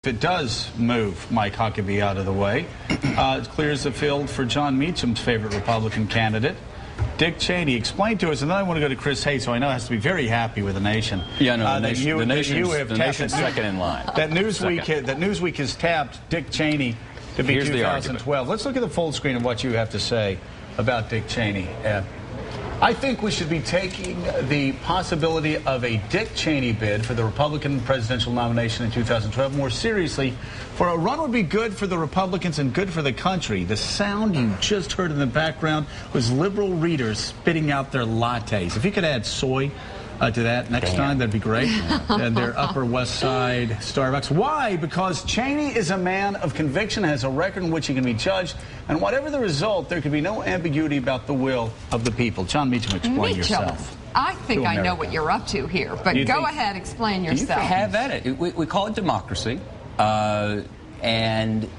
If it does move Mike Huckabee out of the way, it clears the field for John Meacham's favorite Republican candidate, Dick Cheney. Explain to us, and then I want to go to Chris Hayes, so I know has to be very happy with the nation. Yeah, no, the nation's second in line. That Newsweek has tapped Dick Cheney to be 2012. Let's look at the full screen of what you have to say about Dick Cheney. I think we should be taking the possibility of a Dick Cheney bid for the Republican presidential nomination in 2012 more seriously. For a run would be good for the Republicans and good for the country. The sound you just heard in the background was liberal readers spitting out their lattes. If you could add soy to that next time, that'd be great. And their Upper West Side Starbucks. Why? Because Cheney is a man of conviction, has a record in which he can be judged, and whatever the result, there could be no ambiguity about the will of the people. John Meacham, explain yourself. I think I know what you're up to here, but go ahead, explain yourself. You have at it. We call it democracy, and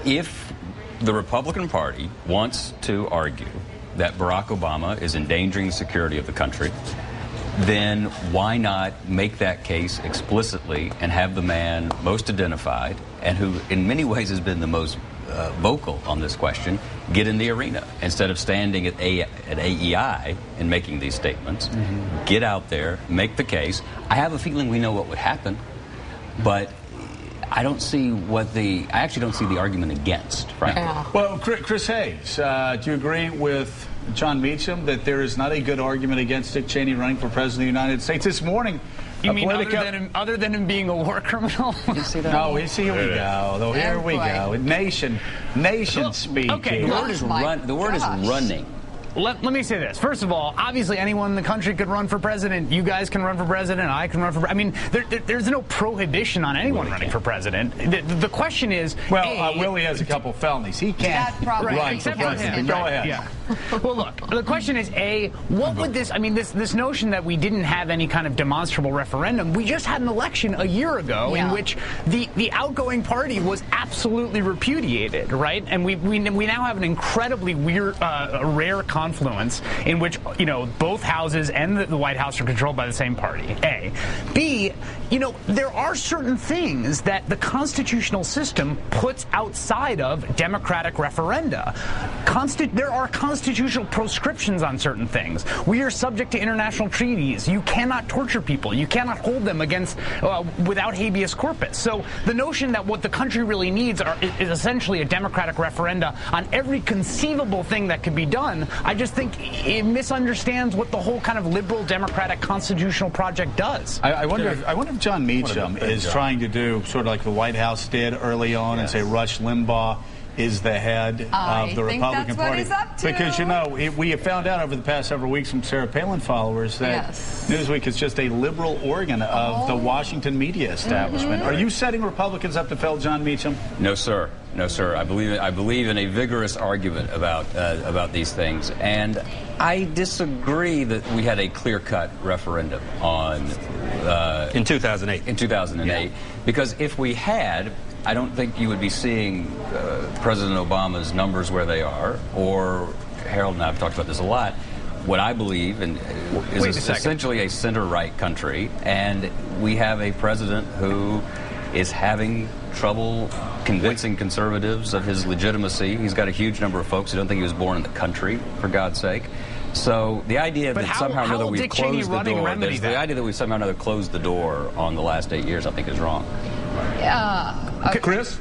if the Republican Party wants to argue that Barack Obama is endangering the security of the country, then why not make that case explicitly and have the man most identified and who in many ways has been the most vocal on this question get in the arena instead of standing at AEI and making these statements. Get out there, make the case. I have a feeling we know what would happen, but I don't see I actually don't see the argument against, frankly. Well, Chris Hayes, do you agree with John Meacham that there is not a good argument against Dick Cheney running for president of the United States? This morning, you mean other than him being a war criminal? You see that? No, here we go. Here we go. Nation speak. Okay, the word is running. Let me say this. First of all, obviously anyone in the country could run for president. You guys can run for president. I can run for I mean, there's no prohibition on anyone running for president. The question is... Well, Willie has a couple felonies. He can't run for president. Go ahead. Yeah. Well, look, the question is, what would this... I mean, this notion that we didn't have any kind of demonstrable referendum, we just had an election a year ago in which the outgoing party was absolutely repudiated, right? And we now have an incredibly weird, rare confluence in which, both houses and the White House are controlled by the same party, A. B, there are certain things that the constitutional system puts outside of democratic referenda. There are constitutional proscriptions on certain things. We are subject to international treaties. You cannot torture people. You cannot hold them without habeas corpus. So the notion that what the country really needs is essentially a democratic referenda on every conceivable thing that could be done, I just think it misunderstands what the whole kind of liberal democratic constitutional project does. I wonder if John Meacham is trying to do sort of like the White House did early on and say Rush Limbaugh is the head of the Republican Party. What he's up to. Because, we have found out over the past several weeks from Sarah Palin followers that Newsweek is just a liberal organ of the Washington media establishment. Are you setting Republicans up to fail John Meacham? No, sir. No, sir. I believe in a vigorous argument about these things, and I disagree that we had a clear-cut referendum on in 2008. In 2008, because if we had, I don't think you would be seeing President Obama's numbers where they are, or Gerald and I have talked about this a lot. What I believe is essentially a center-right country, and we have a president who is having trouble convincing conservatives of his legitimacy. He's got a huge number of folks who don't think he was born in the country, for God's sake. So the idea that somehow or another we've closed the door, the idea that we somehow or another closed the door on the last 8 years, I think is wrong. Chris?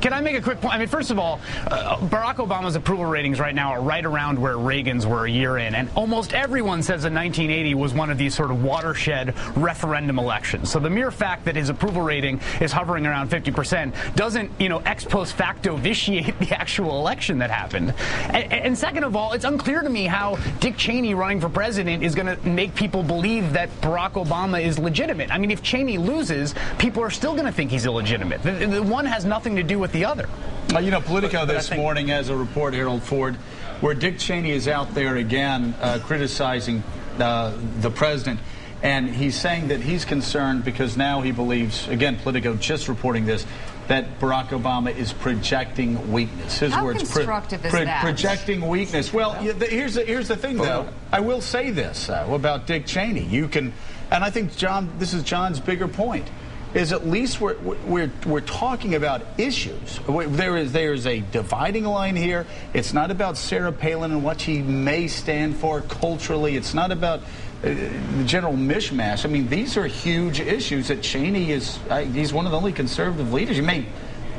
Can I make a quick point? I mean, first of all, Barack Obama's approval ratings right now are right around where Reagan's were a year in, and almost everyone says that 1980 was one of these sort of watershed referendum elections. So the mere fact that his approval rating is hovering around 50% doesn't, ex post facto vitiate the actual election that happened. And second of all, it's unclear to me how Dick Cheney running for president is going to make people believe that Barack Obama is legitimate. I mean, if Cheney loses, people are still going to think he's illegitimate. The one has nothing to do with the other. Politico this morning has a report, Harold Ford, where Dick Cheney is out there again criticizing the president. And he's saying that he's concerned because now he believes, again, Politico just reporting this, that Barack Obama is projecting weakness. His How words, constructive is that? Projecting weakness. Well, here's the thing, though. I will say this about Dick Cheney. You can, and I think, John, this is John's bigger point. is at least we're talking about issues. There is a dividing line here. It's not about Sarah Palin and what she may stand for culturally. It's not about the general mishmash. I mean, these are huge issues that Cheney he's one of the only conservative leaders. You may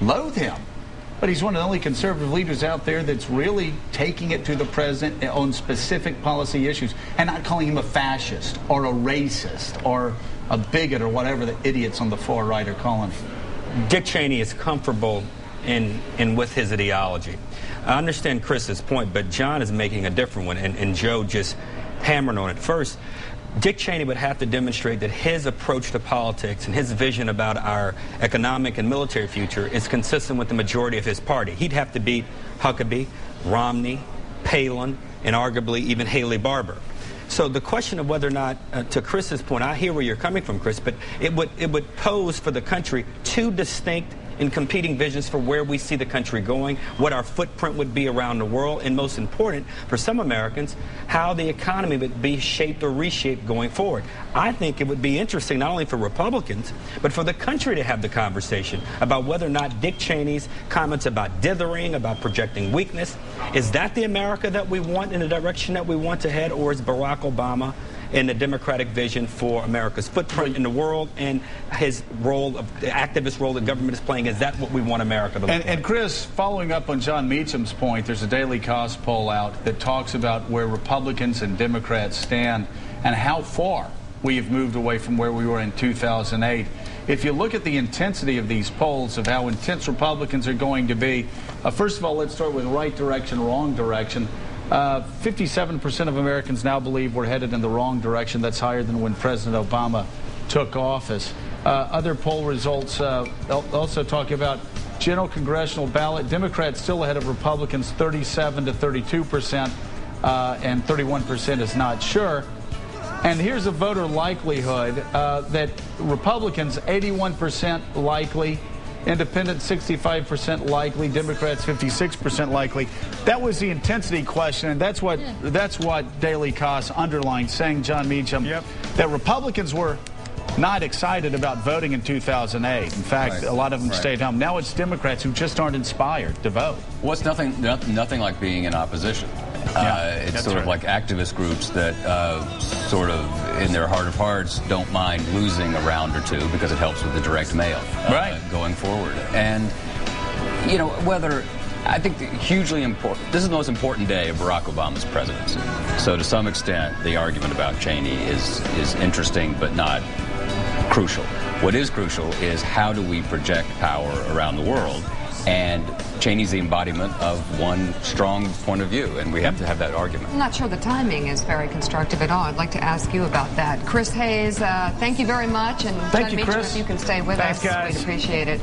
loathe him, but he's one of the only conservative leaders out there that's really taking it to the president on specific policy issues and not calling him a fascist or a racist or a bigot or whatever the idiots on the far right are calling him. Dick Cheney is comfortable in with his ideology. I understand Chris's point, but John is making a different one, and Joe just hammered on it. First, Dick Cheney would have to demonstrate that his approach to politics and his vision about our economic and military future is consistent with the majority of his party. He'd have to beat Huckabee, Romney, Palin, and arguably even Haley Barbour. So the question of whether or not, to Chris's point, I hear where you're coming from, Chris, but it would pose for the country two distinct and competing visions for where we see the country going, what our footprint would be around the world, and most important, for some Americans, how the economy would be shaped or reshaped going forward. I think it would be interesting not only for Republicans, but for the country to have the conversation about whether or not Dick Cheney's comments about dithering, about projecting weakness, is that the America that we want in the direction that we want to head, or is Barack Obama in the Democratic vision for America's footprint in the world and his role, the activist role that government is playing, is that what we want America to look like? And Chris, following up on John Meacham's point, there's a daily cost poll out that talks about where Republicans and Democrats stand and how far we have moved away from where we were in 2008. If you look at the intensity of these polls, of how intense Republicans are going to be, first of all, let's start with right direction, wrong direction. 57% of Americans now believe we're headed in the wrong direction. That's higher than when President Obama took office. Other poll results also talk about general congressional ballot. Democrats still ahead of Republicans, 37 to 32%, and 31% is not sure. And here's a voter likelihood that Republicans, 81% likely, Independents 65% likely, Democrats 56% likely. That was the intensity question, and that's what Daily Kos underlined, saying, John Meacham, that Republicans were not excited about voting in 2008. In fact, a lot of them stayed home. Now it's Democrats who just aren't inspired to vote. Well, it's nothing like being in opposition. It's sort of like activist groups that sort of, in their heart of hearts, don't mind losing a round or two because it helps with the direct mail going forward. And, you know, I think hugely important, this is the most important day of Barack Obama's presidency. So to some extent, the argument about Cheney is interesting but not crucial. What is crucial is how do we project power around the world? And Cheney's the embodiment of one strong point of view, and we have to have that argument. I'm not sure the timing is very constructive at all. I'd like to ask you about that. Chris Hayes, thank you very much. And thank John you, Meacham, Chris. if you can stay with us, guys. we'd appreciate it.